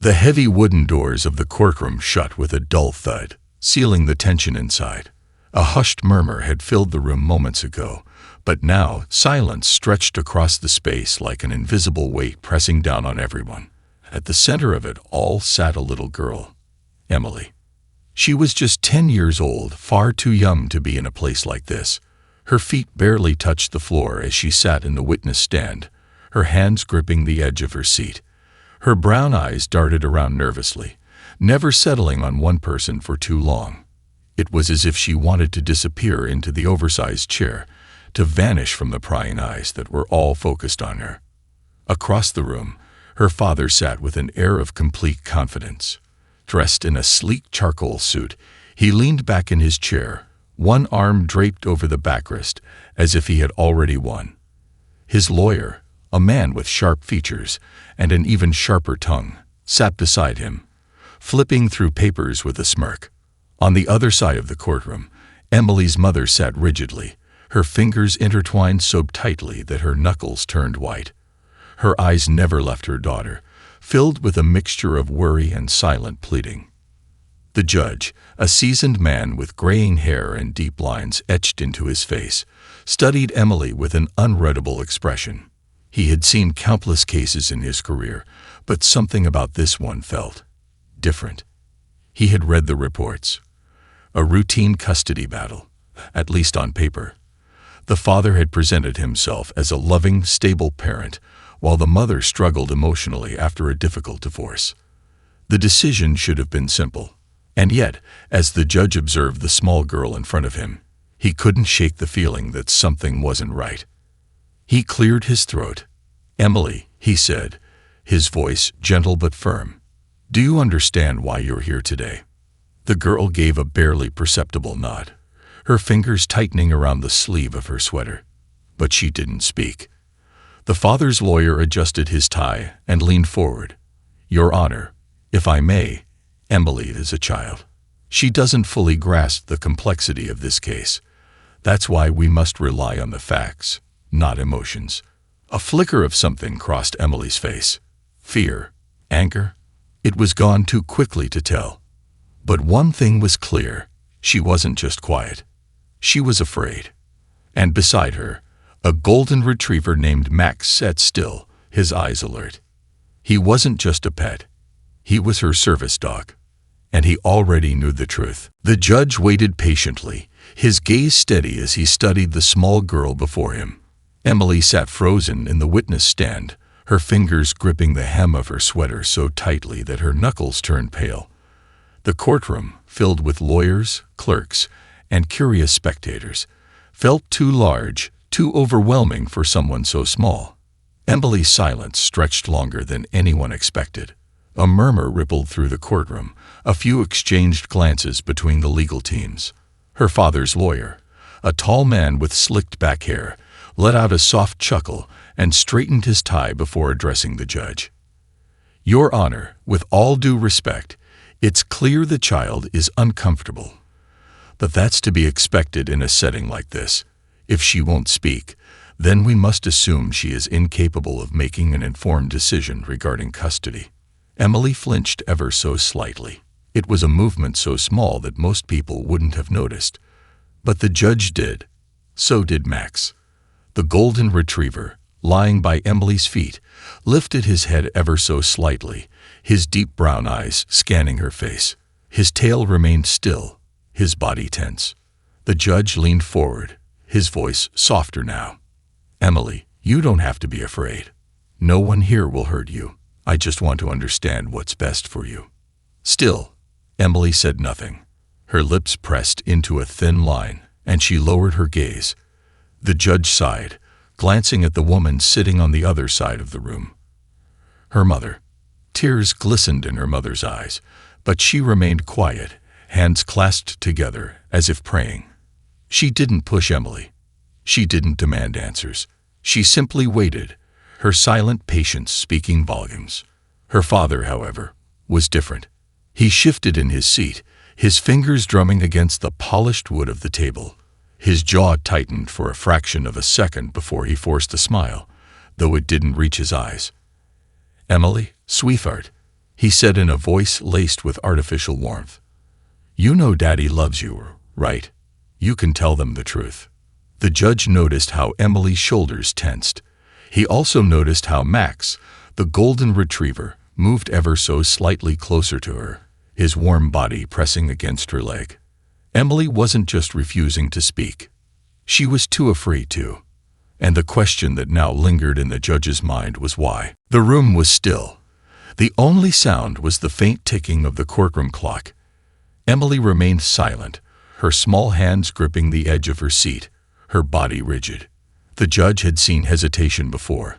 The heavy wooden doors of the courtroom shut with a dull thud, sealing the tension inside. A hushed murmur had filled the room moments ago, but now silence stretched across the space like an invisible weight pressing down on everyone. At the center of it all sat a little girl, Emily. She was just 10 years old, far too young to be in a place like this. Her feet barely touched the floor as she sat in the witness stand, her hands gripping the edge of her seat. Her brown eyes darted around nervously, never settling on one person for too long. It was as if she wanted to disappear into the oversized chair, to vanish from the prying eyes that were all focused on her. Across the room, her father sat with an air of complete confidence. Dressed in a sleek charcoal suit, he leaned back in his chair, one arm draped over the backrest, as if he had already won. His lawyer, a man with sharp features and an even sharper tongue, sat beside him, flipping through papers with a smirk. On the other side of the courtroom, Emily's mother sat rigidly, her fingers intertwined so tightly that her knuckles turned white. Her eyes never left her daughter, filled with a mixture of worry and silent pleading. The judge, a seasoned man with graying hair and deep lines etched into his face, studied Emily with an unreadable expression. He had seen countless cases in his career, but something about this one felt different. He had read the reports. A routine custody battle, at least on paper. The father had presented himself as a loving, stable parent, while the mother struggled emotionally after a difficult divorce. The decision should have been simple. And yet, as the judge observed the small girl in front of him, he couldn't shake the feeling that something wasn't right. He cleared his throat. "Emily," he said, his voice gentle but firm, "do you understand why you're here today?" The girl gave a barely perceptible nod, her fingers tightening around the sleeve of her sweater. But she didn't speak. The father's lawyer adjusted his tie and leaned forward. "Your Honor, if I may, Emily is a child. She doesn't fully grasp the complexity of this case. That's why we must rely on the facts, not emotions." A flicker of something crossed Emily's face. Fear, anger. It was gone too quickly to tell. But one thing was clear. She wasn't just quiet. She was afraid. And beside her, a golden retriever named Max sat still, his eyes alert. He wasn't just a pet. He was her service dog. And he already knew the truth. The judge waited patiently, his gaze steady as he studied the small girl before him. Emily sat frozen in the witness stand, her fingers gripping the hem of her sweater so tightly that her knuckles turned pale. The courtroom, filled with lawyers, clerks, and curious spectators, felt too large, too overwhelming for someone so small. Emily's silence stretched longer than anyone expected. A murmur rippled through the courtroom, a few exchanged glances between the legal teams. Her father's lawyer, a tall man with slicked back hair, let out a soft chuckle and straightened his tie before addressing the judge. "Your Honor, with all due respect, it's clear the child is uncomfortable. But that's to be expected in a setting like this. If she won't speak, then we must assume she is incapable of making an informed decision regarding custody." Emily flinched ever so slightly. It was a movement so small that most people wouldn't have noticed. But the judge did. So did Max. The golden retriever, lying by Emily's feet, lifted his head ever so slightly, his deep brown eyes scanning her face. His tail remained still, his body tense. The judge leaned forward, his voice softer now. "Emily, you don't have to be afraid. No one here will hurt you. I just want to understand what's best for you." Still, Emily said nothing. Her lips pressed into a thin line, and she lowered her gaze. The judge sighed, glancing at the woman sitting on the other side of the room. Her mother. Tears glistened in her mother's eyes, but she remained quiet, hands clasped together, as if praying. She didn't push Emily. She didn't demand answers. She simply waited, her silent patience speaking volumes. Her father, however, was different. He shifted in his seat, his fingers drumming against the polished wood of the table. His jaw tightened for a fraction of a second before he forced a smile, though it didn't reach his eyes. "Emily, sweetheart, he said in a voice laced with artificial warmth. "You know Daddy loves you, right? You can tell them the truth." The judge noticed how Emily's shoulders tensed. He also noticed how Max, the golden retriever, moved ever so slightly closer to her, his warm body pressing against her leg. Emily wasn't just refusing to speak. She was too afraid to. And the question that now lingered in the judge's mind was why. The room was still. The only sound was the faint ticking of the courtroom clock. Emily remained silent, her small hands gripping the edge of her seat, her body rigid. The judge had seen hesitation before.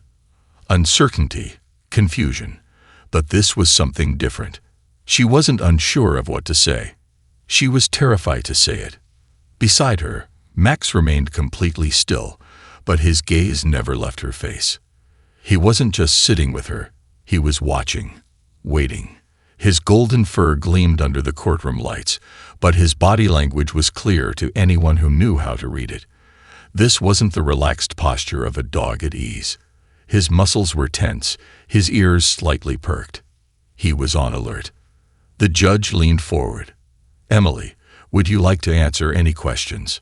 Uncertainty, confusion. But this was something different. She wasn't unsure of what to say. She was terrified to say it. Beside her, Max remained completely still, but his gaze never left her face. He wasn't just sitting with her. He was watching, waiting. His golden fur gleamed under the courtroom lights, but his body language was clear to anyone who knew how to read it. This wasn't the relaxed posture of a dog at ease. His muscles were tense, his ears slightly perked. He was on alert. The judge leaned forward. "Emily, would you like to answer any questions?"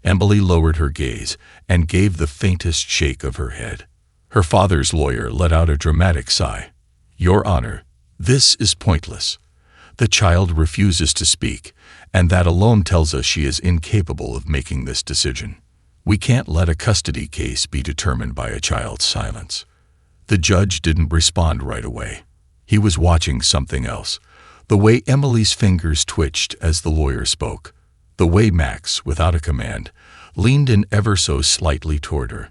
Emily lowered her gaze and gave the faintest shake of her head. Her father's lawyer let out a dramatic sigh. "Your Honor, this is pointless. The child refuses to speak, and that alone tells us she is incapable of making this decision. We can't let a custody case be determined by a child's silence." The judge didn't respond right away. He was watching something else. The way Emily's fingers twitched as the lawyer spoke. The way Max, without a command, leaned in ever so slightly toward her.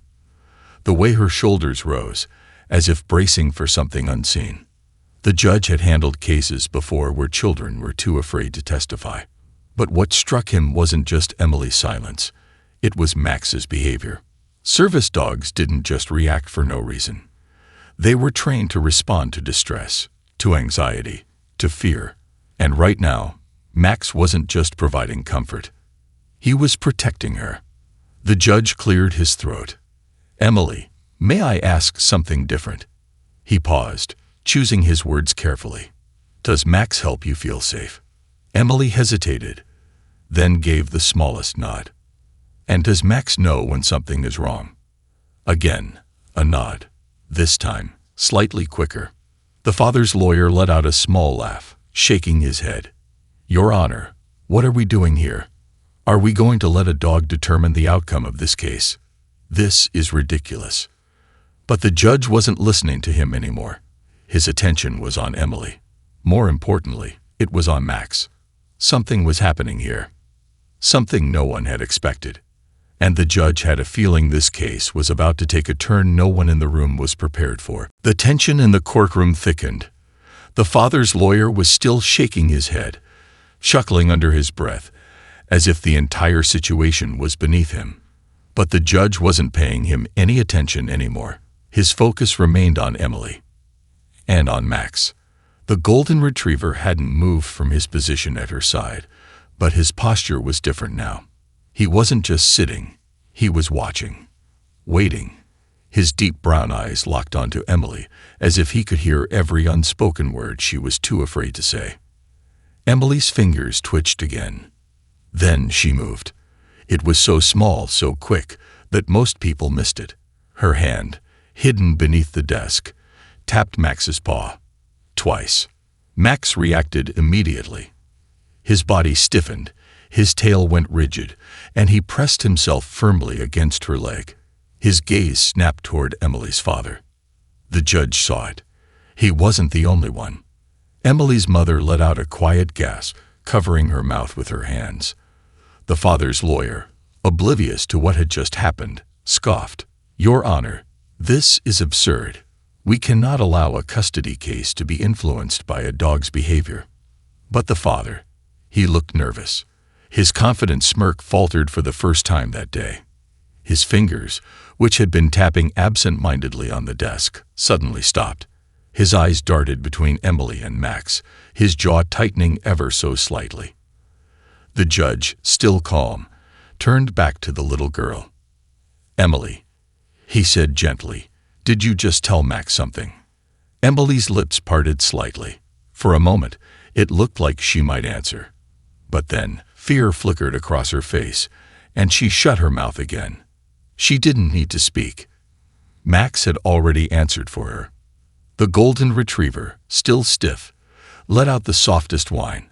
The way her shoulders rose, as if bracing for something unseen. The judge had handled cases before where children were too afraid to testify. But what struck him wasn't just Emily's silence. It was Max's behavior. Service dogs didn't just react for no reason. They were trained to respond to distress, to anxiety, to fear. And right now, Max wasn't just providing comfort. He was protecting her. The judge cleared his throat. "Emily, may I ask something different?" He paused, choosing his words carefully. "Does Max help you feel safe?" Emily hesitated, then gave the smallest nod. "And does Max know when something is wrong?" Again, a nod. This time, slightly quicker. The father's lawyer let out a small laugh, shaking his head. "Your Honor, what are we doing here? Are we going to let a dog determine the outcome of this case? This is ridiculous." But the judge wasn't listening to him anymore. His attention was on Emily. More importantly, it was on Max. Something was happening here. Something no one had expected. And the judge had a feeling this case was about to take a turn no one in the room was prepared for. The tension in the courtroom thickened. The father's lawyer was still shaking his head, chuckling under his breath, as if the entire situation was beneath him. But the judge wasn't paying him any attention anymore. His focus remained on Emily. And on Max. The golden retriever hadn't moved from his position at her side, but his posture was different now. He wasn't just sitting, he was watching, waiting. His deep brown eyes locked onto Emily, as if he could hear every unspoken word she was too afraid to say. Emily's fingers twitched again. Then she moved. It was so small, so quick, that most people missed it. Her hand, hidden beneath the desk, tapped Max's paw. Twice. Max reacted immediately. His body stiffened, his tail went rigid, and he pressed himself firmly against her leg. His gaze snapped toward Emily's father. The judge saw it. He wasn't the only one. Emily's mother let out a quiet gasp, covering her mouth with her hands. The father's lawyer, oblivious to what had just happened, scoffed. "Your Honor, this is absurd. We cannot allow a custody case to be influenced by a dog's behavior." But the father, he looked nervous. His confident smirk faltered for the first time that day. His fingers, which had been tapping absent-mindedly on the desk, suddenly stopped. His eyes darted between Emily and Max, his jaw tightening ever so slightly. The judge, still calm, turned back to the little girl. "Emily," he said gently, "did you just tell Max something?" Emily's lips parted slightly. For a moment, it looked like she might answer. But then, fear flickered across her face, and she shut her mouth again. She didn't need to speak. Max had already answered for her. The golden retriever, still stiff, let out the softest whine,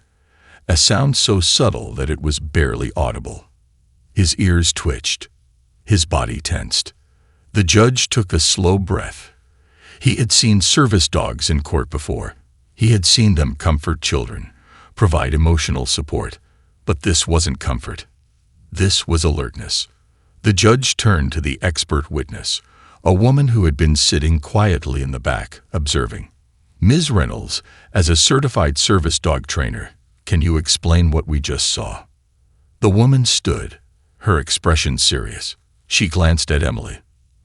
a sound so subtle that it was barely audible. His ears twitched. His body tensed. The judge took a slow breath. He had seen service dogs in court before. He had seen them comfort children, provide emotional support. But this wasn't comfort. This was alertness. The judge turned to the expert witness, a woman who had been sitting quietly in the back, observing. Ms. Reynolds, as a certified service dog trainer, can you explain what we just saw? The woman stood, her expression serious. She glanced at Emily,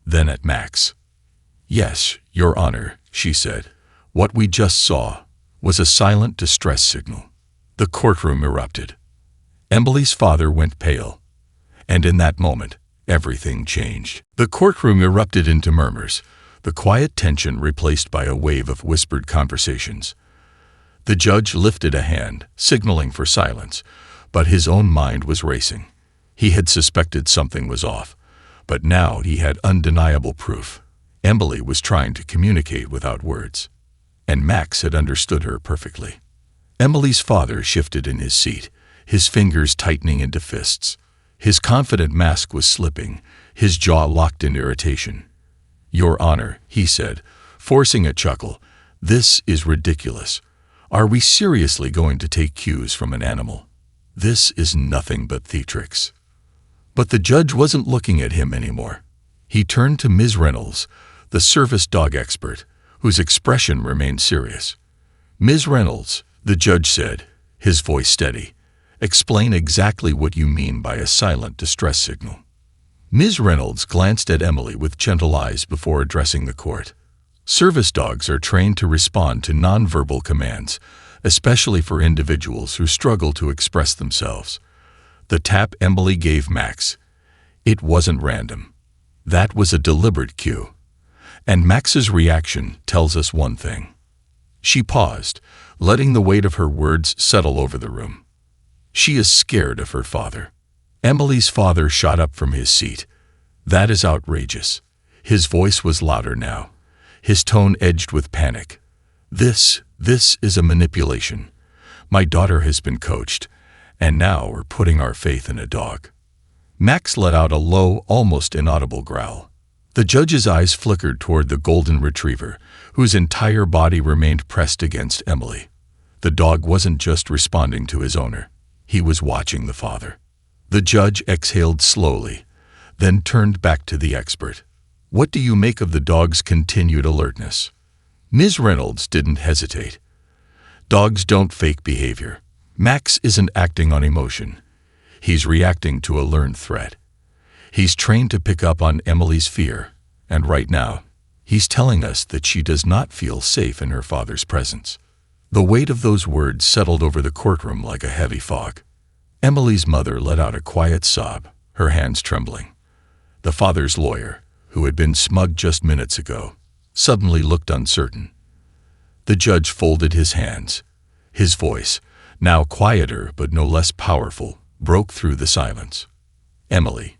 then at Max. Yes, Your Honor, she said. What we just saw was a silent distress signal. The courtroom erupted. Emily's father went pale, and in that moment, everything changed. The courtroom erupted into murmurs, the quiet tension replaced by a wave of whispered conversations. The judge lifted a hand, signaling for silence, but his own mind was racing. He had suspected something was off, but now he had undeniable proof. Emily was trying to communicate without words, and Max had understood her perfectly. Emily's father shifted in his seat, his fingers tightening into fists. His confident mask was slipping, his jaw locked in irritation. Your Honor, he said, forcing a chuckle, this is ridiculous. Are we seriously going to take cues from an animal? This is nothing but theatrics. But the judge wasn't looking at him anymore. He turned to Ms. Reynolds, the service dog expert, whose expression remained serious. Ms. Reynolds, the judge said, his voice steady, explain exactly what you mean by a silent distress signal. Ms. Reynolds glanced at Emily with gentle eyes before addressing the court. Service dogs are trained to respond to nonverbal commands, especially for individuals who struggle to express themselves. The tap Emily gave Max, it wasn't random. That was a deliberate cue. And Max's reaction tells us one thing. She paused, letting the weight of her words settle over the room. She is scared of her father. Emily's father shot up from his seat. That is outrageous. His voice was louder now, his tone edged with panic. This is a manipulation. My daughter has been coached, and now we're putting our faith in a dog. Max let out a low, almost inaudible growl. The judge's eyes flickered toward the golden retriever, whose entire body remained pressed against Emily. The dog wasn't just responding to his owner. He was watching the father. The judge exhaled slowly, then turned back to the expert. What do you make of the dog's continued alertness? Ms. Reynolds didn't hesitate. Dogs don't fake behavior. Max isn't acting on emotion. He's reacting to a learned threat. He's trained to pick up on Emily's fear, and right now, he's telling us that she does not feel safe in her father's presence. The weight of those words settled over the courtroom like a heavy fog. Emily's mother let out a quiet sob, her hands trembling. The father's lawyer, who had been smug just minutes ago, suddenly looked uncertain. The judge folded his hands. His voice, now quieter but no less powerful, broke through the silence. Emily,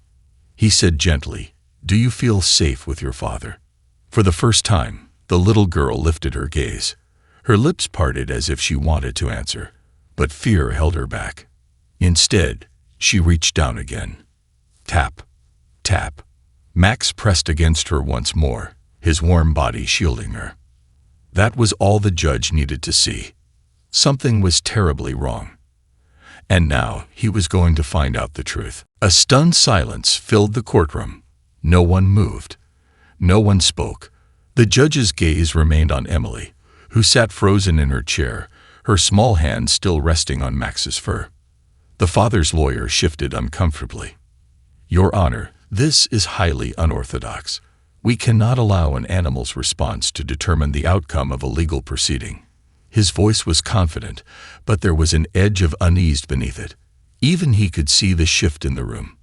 he said gently, do you feel safe with your father? For the first time, the little girl lifted her gaze. Her lips parted as if she wanted to answer, but fear held her back. Instead, she reached down again. Tap, tap. Max pressed against her once more, his warm body shielding her. That was all the judge needed to see. Something was terribly wrong. And now he was going to find out the truth. A stunned silence filled the courtroom. No one moved. No one spoke. The judge's gaze remained on Emily, who sat frozen in her chair, her small hand still resting on Max's fur. The father's lawyer shifted uncomfortably. Your Honor, this is highly unorthodox. We cannot allow an animal's response to determine the outcome of a legal proceeding. His voice was confident, but there was an edge of unease beneath it. Even he could see the shift in the room.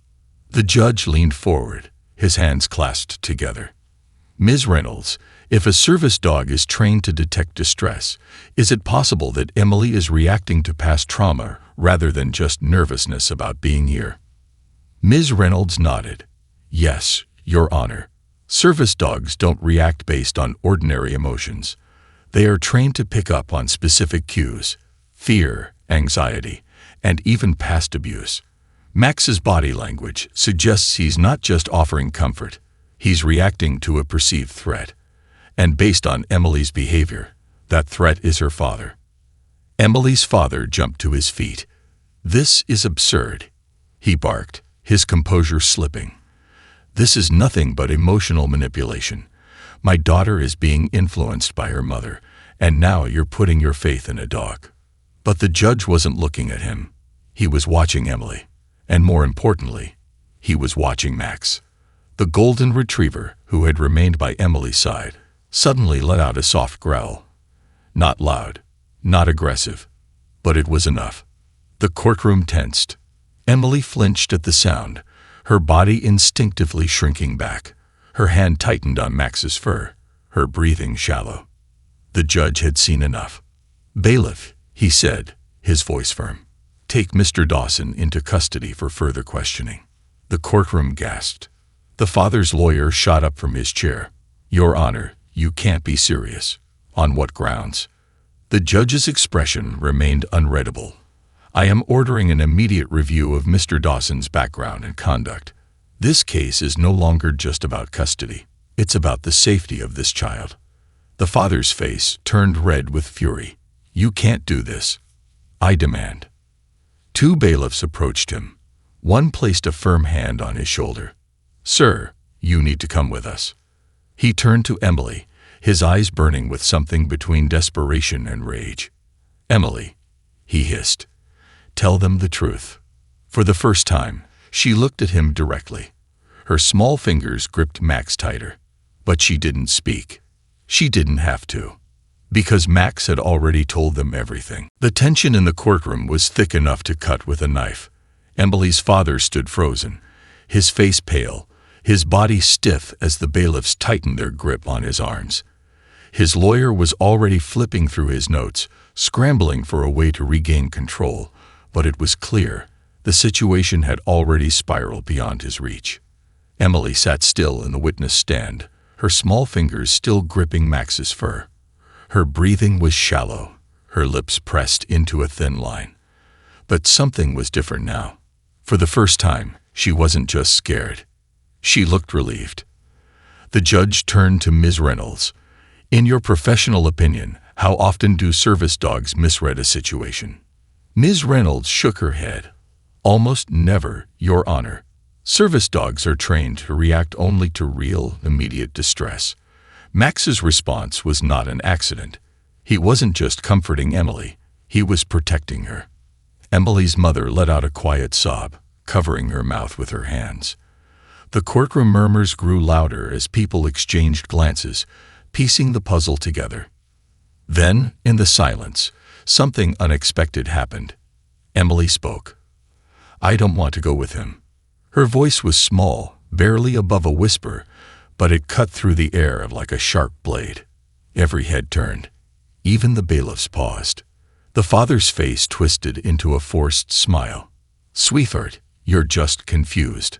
The judge leaned forward, his hands clasped together. Ms. Reynolds, If a service dog is trained to detect distress, is it possible that Emily is reacting to past trauma rather than just nervousness about being here? Ms. Reynolds nodded. Yes, Your Honor. Service dogs don't react based on ordinary emotions. They are trained to pick up on specific cues: fear, anxiety, and even past abuse. Max's body language suggests he's not just offering comfort, he's reacting to a perceived threat. And based on Emily's behavior, that threat is her father. Emily's father jumped to his feet. This is absurd, he barked, his composure slipping. This is nothing but emotional manipulation. My daughter is being influenced by her mother, and now you're putting your faith in a dog. But the judge wasn't looking at him. He was watching Emily. And more importantly, he was watching Max. The golden retriever, who had remained by Emily's side, suddenly let out a soft growl. Not loud, not aggressive, but it was enough. The courtroom tensed. Emily flinched at the sound, her body instinctively shrinking back. Her hand tightened on Max's fur, her breathing shallow. The judge had seen enough. Bailiff, he said, his voice firm, take Mr. Dawson into custody for further questioning. The courtroom gasped. The father's lawyer shot up from his chair. Your Honor, you can't be serious. On what grounds? The judge's expression remained unreadable. I am ordering an immediate review of Mr. Dawson's background and conduct. This case is no longer just about custody. It's about the safety of this child. The father's face turned red with fury. You can't do this. I demand. Two bailiffs approached him. One placed a firm hand on his shoulder. Sir, you need to come with us. He turned to Emily, his eyes burning with something between desperation and rage. Emily, he hissed. Tell them the truth. For the first time, she looked at him directly. Her small fingers gripped Max tighter. But she didn't speak. She didn't have to. Because Max had already told them everything. The tension in the courtroom was thick enough to cut with a knife. Emily's father stood frozen, his face pale, his body stiff as the bailiffs tightened their grip on his arms. His lawyer was already flipping through his notes, scrambling for a way to regain control, but it was clear the situation had already spiraled beyond his reach. Emily sat still in the witness stand, her small fingers still gripping Max's fur. Her breathing was shallow, her lips pressed into a thin line. But something was different now. For the first time, she wasn't just scared. She looked relieved. The judge turned to Ms. Reynolds. In your professional opinion, how often do service dogs misread a situation? Ms. Reynolds shook her head. Almost never, Your Honor. Service dogs are trained to react only to real, immediate distress. Max's response was not an accident. He wasn't just comforting Emily, he was protecting her. Emily's mother let out a quiet sob, covering her mouth with her hands. The courtroom murmurs grew louder as people exchanged glances, piecing the puzzle together. Then, in the silence, something unexpected happened. Emily spoke. I don't want to go with him. Her voice was small, barely above a whisper, but it cut through the air like a sharp blade. Every head turned. Even the bailiffs paused. The father's face twisted into a forced smile. Sweetheart, you're just confused.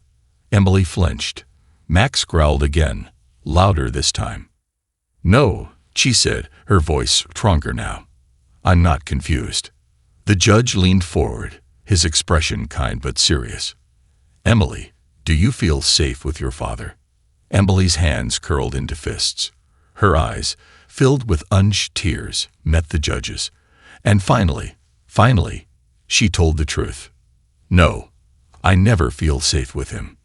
Emily flinched. Max growled again, louder this time. No, she said, her voice stronger now. I'm not confused. The judge leaned forward, his expression kind but serious. Emily, do you feel safe with your father? Emily's hands curled into fists. Her eyes, filled with unused tears, met the judge's. And finally, she told the truth. No, I never feel safe with him.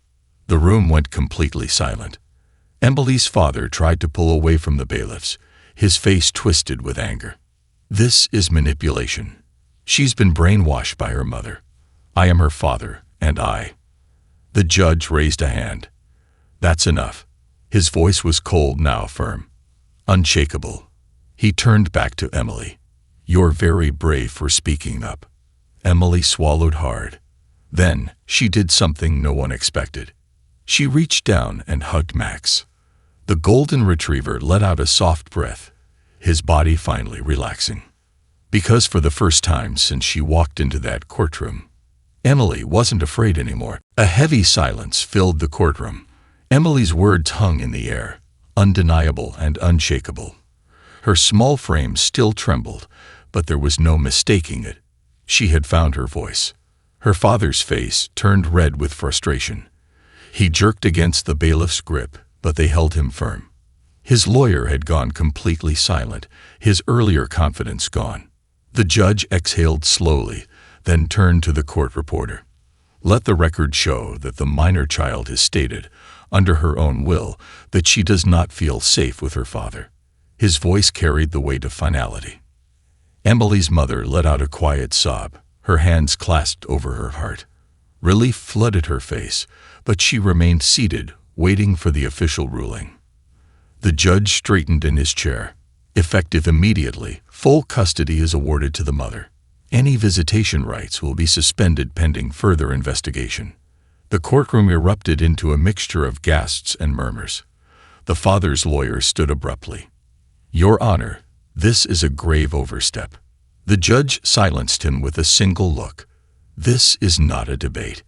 The room went completely silent. Emily's father tried to pull away from the bailiffs, his face twisted with anger. This is manipulation. She's been brainwashed by her mother. I am her father, and I. The judge raised a hand. That's enough. His voice was cold, now firm. Unshakable. He turned back to Emily. You're very brave for speaking up. Emily swallowed hard. Then, she did something no one expected. She reached down and hugged Max. The golden retriever let out a soft breath, his body finally relaxing. Because for the first time since she walked into that courtroom, Emily wasn't afraid anymore. A heavy silence filled the courtroom. Emily's words hung in the air, undeniable and unshakable. Her small frame still trembled, but there was no mistaking it. She had found her voice. Her father's face turned red with frustration. He jerked against the bailiff's grip, but they held him firm. His lawyer had gone completely silent, his earlier confidence gone. The judge exhaled slowly, then turned to the court reporter. Let the record show that the minor child has stated, under her own will, that she does not feel safe with her father. His voice carried the weight of finality. Emily's mother let out a quiet sob, her hands clasped over her heart. Relief flooded her face, but she remained seated, waiting for the official ruling. The judge straightened in his chair. Effective immediately, full custody is awarded to the mother. Any visitation rights will be suspended pending further investigation. The courtroom erupted into a mixture of gasps and murmurs. The father's lawyer stood abruptly. Your Honor, this is a grave overstep. The judge silenced him with a single look. This is not a debate.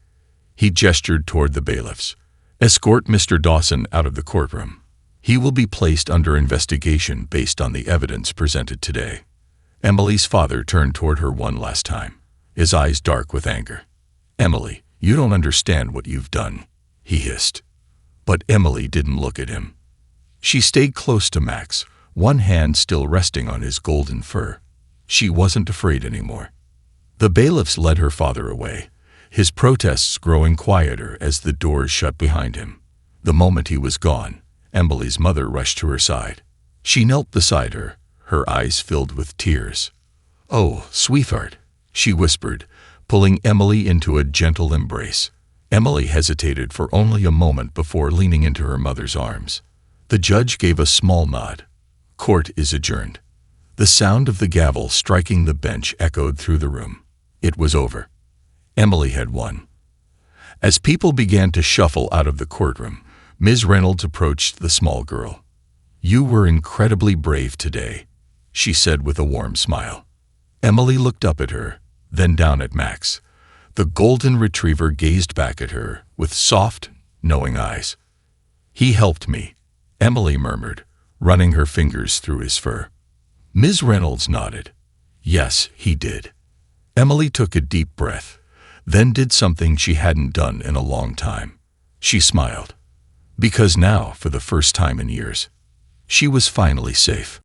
He gestured toward the bailiffs. Escort Mr. Dawson out of the courtroom. He will be placed under investigation based on the evidence presented today. Emily's father turned toward her one last time, his eyes dark with anger. Emily, you don't understand what you've done, he hissed. But Emily didn't look at him. She stayed close to Max, one hand still resting on his golden fur. She wasn't afraid anymore. The bailiffs led her father away, his protests growing quieter as the doors shut behind him. The moment he was gone, Emily's mother rushed to her side. She knelt beside her, her eyes filled with tears. Oh, sweetheart, she whispered, pulling Emily into a gentle embrace. Emily hesitated for only a moment before leaning into her mother's arms. The judge gave a small nod. Court is adjourned. The sound of the gavel striking the bench echoed through the room. It was over. Emily had won. As people began to shuffle out of the courtroom, Ms. Reynolds approached the small girl. You were incredibly brave today, she said with a warm smile. Emily looked up at her, then down at Max. The golden retriever gazed back at her with soft, knowing eyes. He helped me, Emily murmured, running her fingers through his fur. Ms. Reynolds nodded. Yes, he did. Emily took a deep breath, then did something she hadn't done in a long time. She smiled. Because now, for the first time in years, she was finally safe.